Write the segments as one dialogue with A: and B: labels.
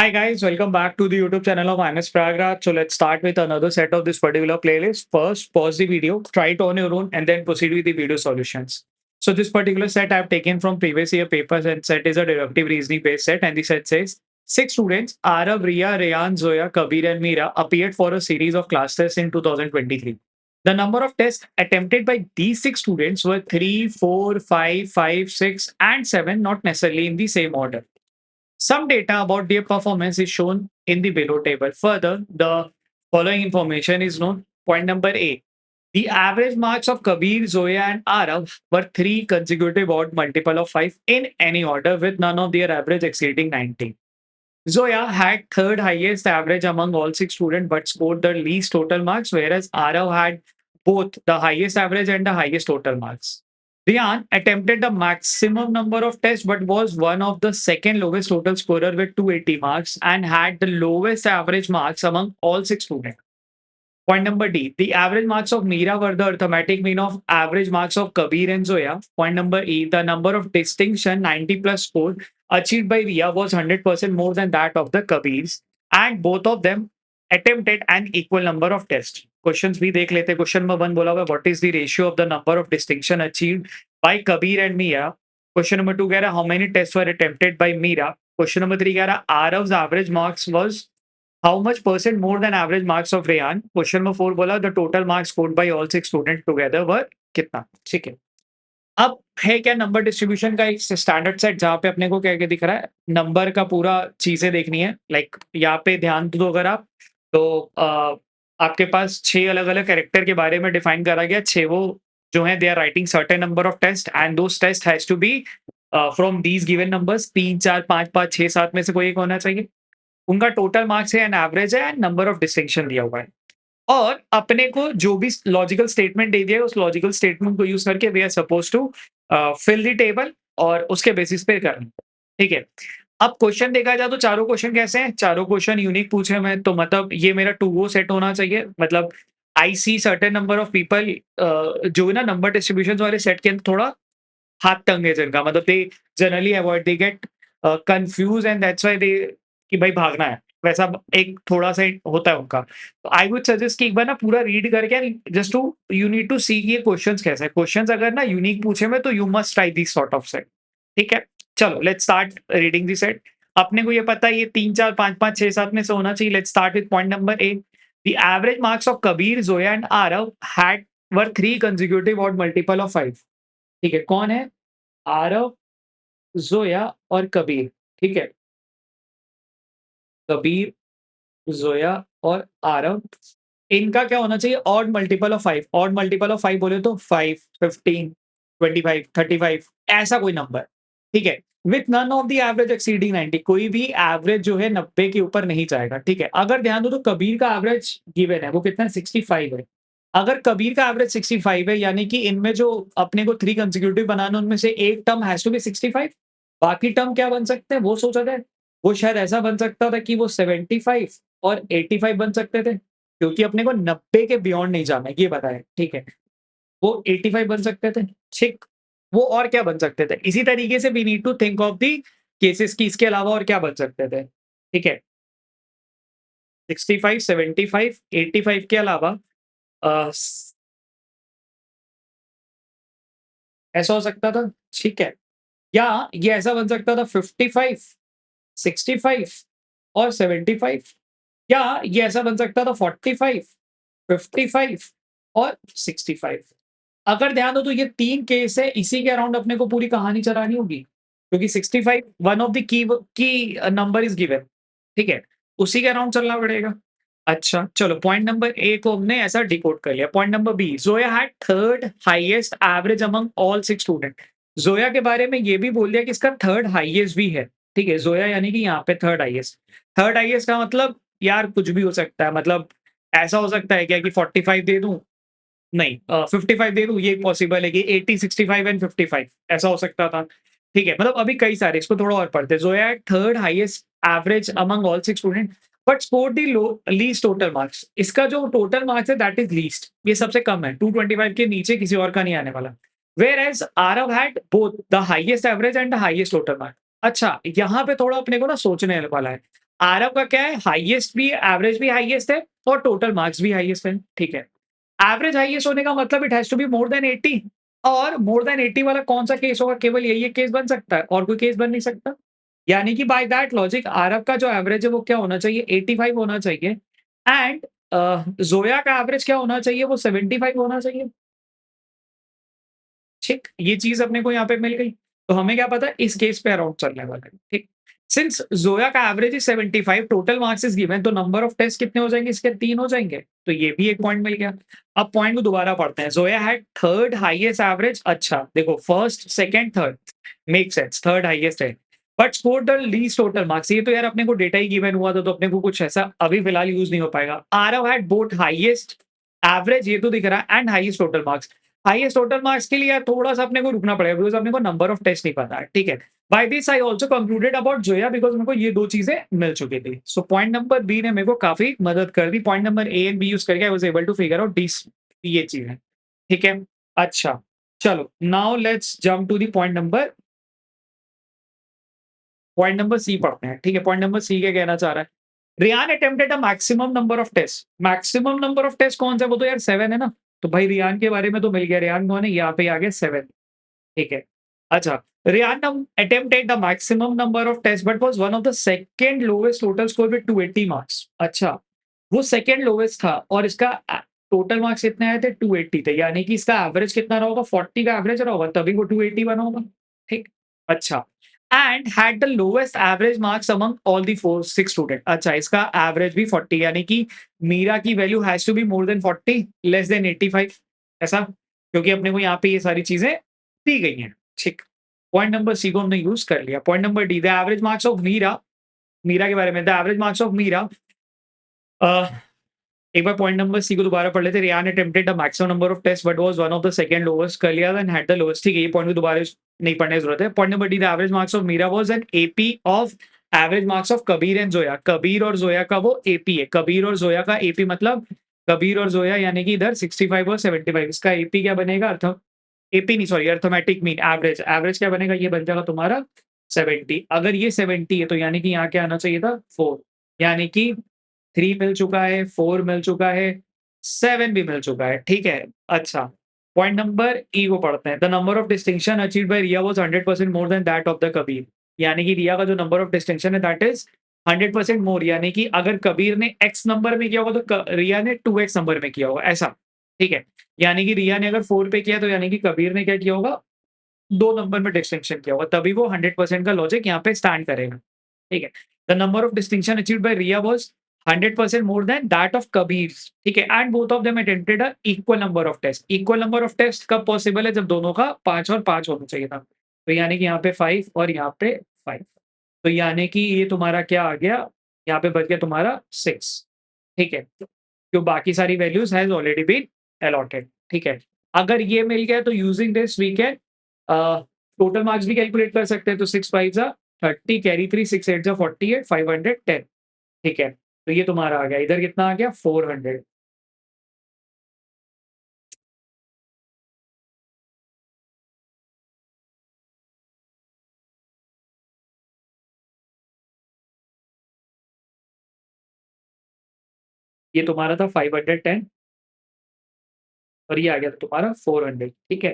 A: Hi guys, welcome back to the YouTube channel of IMS Pragraj. So let's start with another set of this particular playlist. First, pause the video, try it on your own, and then proceed with the video solutions. So this particular set I've taken from previous year papers, and set is a deductive reasoning based set, and the set says six students, Arav, Ria, Rayan, Zoya, Kabir, and Meera, appeared for a series of class tests in 2023. The number of tests attempted by these six students were 3, 4, 5, 5, 6, and 7, not necessarily in the same order. Some data about their performance is shown in the below table. Further, the following information is known. Point number A. The average marks of Kabir, Zoya, and Arav were three consecutive odd multiple of 5 in any order, with none of their average exceeding 90. Zoya had third highest average among all six students but scored the least total marks, whereas Arav had both the highest average and the highest total marks. Rian attempted the maximum number of tests but was one of the second lowest total scorer with 280 marks and had the lowest average marks among all six students. Point number D. The average marks of Meera were the arithmetic mean of average marks of Kabir and Zoya. Point number E. The number of distinction 90 plus score achieved by Ria was 100% more than that of the Kabirs, and both of them attempted an equal number of tests. Questions भी देख लेते. Question number 1 बोला हुआ what is the ratio of the number of distinction achieved by Kabir and Meera. Question number 2 कह रहा how many tests were attempted by Meera. Question number 3 कह रहा Arav's average marks was how much percent more than average marks of Rayan. Question number 4 बोला the total marks scored by all six students together were कितना. ठीक है. अब है क्या number distribution का एक स्टैंडर्ड सेट जहाँ पे अपने को क्या क्या दिख रहा है नंबर का पूरा चीजें देखनी है लाइक यहाँ पे ध्यान दो अगर आप तो आपके पास 6 अलग-अलग कैरेक्टर के बारे में डिफाइन करा गया 6 वो जो है they are writing certain number of test and those test has to be from these given numbers 3 4 5 5 6 7 में से कोई एक होना चाहिए उनका टोटल मार्क्स है एंड एवरेज है एंड नंबर ऑफ डिस्टिंक्शन दिया हुआ है और अपने को जो भी लॉजिकल स्टेटमेंट दे दिया है उस लॉजिकल स्टेटमेंट को यूज करके we are suppose to fill the table और उसके बेसिस पे करना ठीक है अब क्वेश्चन देखा जाए तो चारों क्वेश्चन कैसे हैं चारों क्वेश्चन यूनिक पूछे मैं तो मतलब ये मेरा टू गो सेट होना चाहिए मतलब आई सी सर्टेन नंबर ऑफ पीपल जो है ना नंबर डिस्ट्रीब्यूशन वाले सेट के अंदर थोड़ा हाथ तंग है जिनका मतलब they generally avoid they get confuse and that's why they कि भाई भागना है वैसा एक थोड़ा सा होता है उनका तो आई वुड सजेस्ट कि एक बार ना पूरा रीड करके just to you need to see ये क्वेश्चंस कैसे हैं क्वेश्चंस अगर ना यूनिक पूछे में तो you must try this sort of set ठीक है चलो let's start reading the set अपने को ये पता है ये 3 4 5 5 6 7 में से होना चाहिए let's start with point number 8 the average marks of Kabir Zoya and Aarav had were 3 consecutive odd multiple of 5 ठीक है कौन है आरव जोया और कबीर ठीक है कबीर जोया और आरव इनका क्या होना चाहिए odd multiple of 5 odd multiple of 5 बोले तो 5 15 25 35 ऐसा कोई नंबर ठीक है with none of the average exceeding 90 कोई भी एवरेज जो है 90 के ऊपर नहीं जाएगा ठीक है अगर ध्यान दो तो कबीर का एवरेज गिवन है वो कितना है 65 है अगर कबीर का एवरेज 65 है यानी कि इनमें जो अपने को 3 कंसेक्यूटिव बनाना उनमें से एक टर्म हैज टू बी 65 बाकी टर्म क्या बन सकते हैं वो सोचा जाए वो शायद ऐसा बन सकता था कि वो 75 और 85 बन सकते थे क्योंकि अपने को 90 के बियॉन्ड नहीं जाना है ये बताया ठीक है वो 85 बन सकते थे ठीक वो और क्या बन सकते थे इसी तरीके से we need to think of the cases की इसके अलावा और क्या बन सकते थे ठीक है 65 75 85 के अलावा ऐसा हो सकता था ठीक है या ये ऐसा बन सकता था 55 65 और 75 या ये ऐसा बन सकता था 45 55 और 65 अगर ध्यान दो तो ये 3 केस है इसी के अराउंड अपने को पूरी कहानी चलानी होगी क्योंकि 65 one of the key number is given ठीक है उसी के अराउंड चलना पड़ेगा अच्छा चलो पॉइंट नंबर ए को हमने ऐसा डिकोड कर लिया point number B Zoya had third highest average among all six student Zoya के बारे में ये भी बोल दिया कि इसका थर्ड हाईएस्ट भी है ठीक है जोया यानी कि यहाँ पे थर्ड हाईएस्ट का मतलब यार कुछ भी हो सकता है मतलब ऐसा हो सकता है क्या कि 45 दे दूं नहीं 55 दे दूं ये पॉसिबल है कि 80 65 एंड 55 ऐसा हो सकता था ठीक है मतलब अभी कई सारे इसको थोड़ा और पढ़ते Zoya third highest average among all six student but score the low least total marks इसका जो टोटल मार्क्स है दैट इज लीस्ट ये सबसे कम है 225 के नीचे किसी और का नहीं आने वाला whereas Aarav had both the highest average and the highest total marks अच्छा यहाँ पे थोड़ा अपने को ना सोचने वाला है आरव का क्या है, हाईएस्ट भी एवरेज भी हाईएस्ट है और टोटल मार्क्स भी हाईएस्ट है, ठीक है। एवरेज हाईएस्ट होने का मतलब it has to be more than 80 और मोर देन 80 वाला कौन-सा केस होगा? केवल यही एक केस बन सकता है और कोई केस बन नहीं सकता। यानी कि बाय दैट लॉजिक आरव का जो एवरेज है वो क्या होना चाहिए? 85 होना चाहिए एंड ज़ोया का एवरेज क्या होना चाहिए? वो 75 होना चाहिए। ठीक, ये चीज़ अपने को यहाँ पे मिल गई। तो हमें क्या पता है इस केस पे अराउंड चलने वाला है, ठीक। सिंस ज़ोया का average is 75 total marks is given तो नंबर ऑफ टेस्ट कितने हो जाएँगे इसके 3 हो जाएँगे। तो ये भी एक पॉइंट मिल गया। अब पॉइंट को दोबारा पढ़ते हैं। Zoya had third highest average अच्छा देखो first, second, third make sense third highest है। But scored the least total marks ये तो यार अपने को डेटा ही गिवन हुआ था तो अपने को कुछ ऐसा अभी फिलहाल यूज़ नहीं हो पाएगा। Aarav had both highest average ये तो दिख रहा है and highest total marks. Highest total marks के लिए थोड़ा-सा अपने को रुकना पड़ेगा बिकॉज़ अपने को नंबर ऑफ टेस्ट नहीं पता है, ठीक है। By this I also concluded about Zoya because मेरे को ये 2 चीज़ें मिल चुकी थी। सो पॉइंट नंबर बी ने मेरे को काफ़ी मदद कर दी। Point number A and B use करके I was able to figure out this ये चीज़ें, ठीक है। अच्छा, चलो now let's jump to the point number C पढ़ते हैं, ठीक है। पॉइंट नंबर सी क्या कहना चाह रहा है? Riyan attempted a maximum number of test. Maximum number of test कौन सा है? वो तो यार 7 है ना। तो भाई रियान के बारे में तो मिल गया। रियान कौन है? यहाँ पे आ गया 7 ठीक है। अच्छा, Rihanna attempted the maximum number of tests but was one of the second lowest total score with 280 marks. अच्छा, वो सेकंड लोवेस्ट था और इसका टोटल मार्क्स कितने आए थे? 280 थे। यानी कि इसका एवरेज कितना रहा होगा? 40 का एवरेज रहा होगा तभी वो 280 बना होगा। ठीक? अच्छा and had the lowest average marks among all the 4 6 student. अच्छा, इसका एवरेज भी 40 यानी कि मीरा की value has to be more than 40 less than 85 ऐसा? क्योंकि अपने को यहाँ पे ये सारी चीज़ें दी गई हैं। ठीक। पॉइंट नंबर सी को हमने यूज़ कर लिया। Point number D the average marks of Meera, Meera के बारे में the average marks of Meera uh, एक बार पॉइंट नंबर सी को दोबारा पढ़ लेते। Riyan attempted the maximum number of test but was one of the second lowest कर लिया एंड हैड द लोवेस्ट ठीक है, ये पॉइंट को दोबारा नहीं पढ़ने की जरूरत है। Point number D the average marks of Meera was an AP of average marks of Kabir and Zoya. Kabir और जोया का वो एपी है। कबीर और जोया का एपी मतलब कबीर और जोया यानी कि इधर 65 और 75 इसका एपी क्या बनेगा? एपी नहीं sorry arithmetic mean average. Average क्या बनेगा? ये बन जाएगा तुम्हारा 70। अगर ये 70 है तो यानी कि यहाँ क्या आना चाहिए था? 4 यानी कि 3 मिल चुका है, 4 मिल चुका है, 7 भी मिल चुका है, ठीक है। अच्छा, पॉइंट नंबर ई को पढ़ते हैं। The number of distinction achieved by Riya was 100% more than that of the Kabir. यानी कि रिया का जो नंबर ऑफ डिस्टिंक्शन है दैट इज़ 100% मोर यानी कि अगर कबीर ने एक्स नंबर में किया होगा तो रिया ने 2x नंबर में किया होगा ऐसा, ठीक है। यानी कि रिया ने अगर 4 पे किया तो यानी कि कबीर ने क्या किया होगा? 2 नंबर में डिस्टिंक्शन किया होगा तभी वो 100% का लॉजिक यहाँ पे स्टैंड करेगा, ठीक है। The number of distinction achieved by Riya was 100% more than that of Kabir's ठीक है and both of them attempted a equal number of test. Equal number of test कब पॉसिबल है? जब दोनों का 5 और 5 होना चाहिए था। तो यानी कि यहाँ पे 5 और यहाँ पे 5 तो यानी कि ये तुम्हारा क्या आ गया? यहाँ पे बच गया तुम्हारा 6 ठीक है। जो बाकी सारी values has already been allotted ठीक है। अगर ये मिल गया तो using this we can total marks भी कैलकुलेट कर सकते हैं। तो 6 5 जा 30 कैरी 3 6 8 जा 48 510 ठीक है। तो ये तुम्हारा आ गया। इधर कितना आ गया? 400 ये तुम्हारा था 510 और ये आ गया तुम्हारा 400 ठीक है।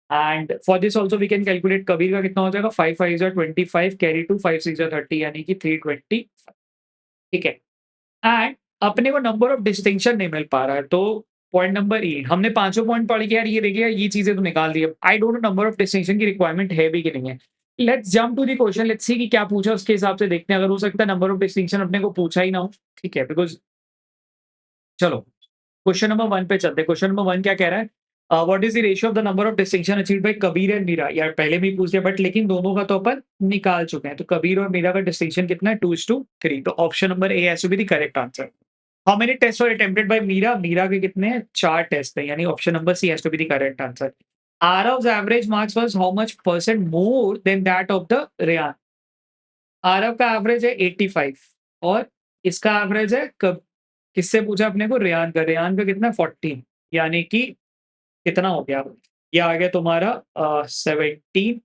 A: And for this also we can calculate Kabir का कितना हो जाएगा? 5 5 जा 25 कैरी 2 5 6 जा 30 यानी कि 320 ठीक है। एंड अपने को नंबर ऑफ डिस्टिंक्शन नहीं मिल पा रहा है तो पॉइंट नंबर ई हमने पांचों पॉइंट पढ़ के यार ये देखिए ये चीजें तो निकाल दी। I don't know number of distinction की रिक्वायरमेंट है भी कि नहीं है। Let's jump to the question let's see कि क्या पूछा उसके हिसाब से देखते हैं। अगर हो सकता है नंबर ऑफ डिस्टिंक्शन अपने को पूछा ही ना हो ठीक है बिकॉज चलो क्वेश्चन नंबर 1 पे चलते हैं। क्वेश्चन नंबर 1 क्या कह रहा है? What is the ratio of the number of distinction achieved by Kabir and Meera? यार पहले भी पूछ लिया बट लेकिन दोनों का तो अपन निकाल चुके हैं। तो कबीर और मीरा का डिस्टिंक्शन कितना है? 2:3 तो option number A has to be the correct answer. How many test were attempted by Meera? Meera के कितने हैं? 4 टेस्ट हैं यानी option number C has to be the correct answer. Arav's average marks was how much percent more than that of the Rayan? Aarav का average है 85 और इसका average है कब किससे पूछा अपने को? रेयान का। रेयान का कितना? 14 यानी कि कितना हो गया? ये आ गया तुम्हारा 17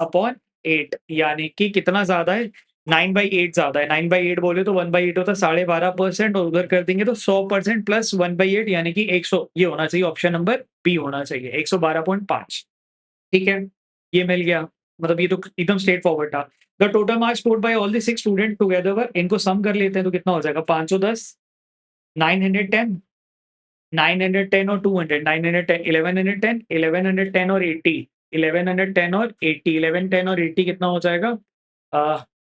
A: अपॉन 8 यानी कि कितना ज़्यादा है? 9/8 ज्यादा है, 9/8 बोले तो 1/8 होता है 12.5% और उधर कर देंगे तो 100% प्लस 1/8 यानी कि 100, ये होना चाहिए ऑप्शन नंबर बी होना चाहिए 112.5। ठीक है, ये मिल गया, मतलब ये तो एकदम स्ट्रेट फॉरवर्ड था। The total marks scored by all the 6 student together were, इनको सम कर लेते हैं तो कितना हो जाएगा 510, 910, 910 और 200, 910, 1110, 1110 और 80, 1110 और 80, 1110 और 80 कितना हो जाएगा?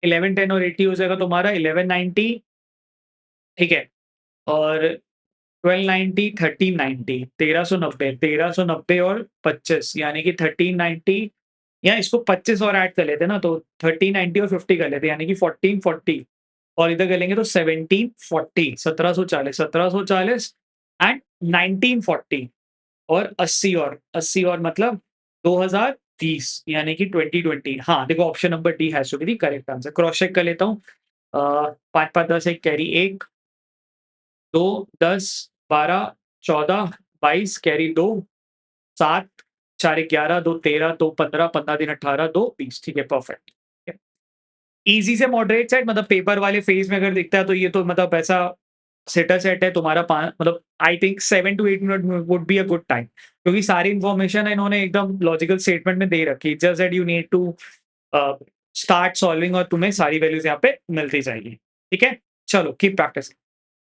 A: 1110 और 80 हो जाएगा तुम्हारा 1190, ठीक है, और 1290, 1390, 1390, 1390 और 25 यानी कि 1390, या इसको 25 और ऐड कर लेते हैं ना तो 1390 और 50 कर लेते हैं यानी कि 1440, और इधर करेंगे तो 1740, 1740 एंड 1940 और 80 और 80 और मतलब 2030 यानी कि 2020। हाँ, देखो option number D has to be the correct answer. Cross check कर लेता हूँ। 5 5 10 1 कैरी 1, 2 10 12 14 22 कैरी 2, 7 4 11 2 13 2 15 15 3 18 2 20। ठीक है, परफेक्ट। ईज़ी से मॉडरेट सेट, मतलब पेपर वाले फेज़ में अगर दिखता है तो ये तो मतलब ऐसा सेटर सेट है तुम्हारा, मतलब I think 7 to 8 minute would be a good time, क्योंकि सारी इन्फॉर्मेशन इन्होंने एकदम लॉजिकल स्टेटमेंट में दे रखी है। Just that you need to start solving और तुम्हें सारी वैल्यूज़ यहाँ पे मिलती जाएगी। ठीक है? चलो कीप प्रैक्टिसिंग।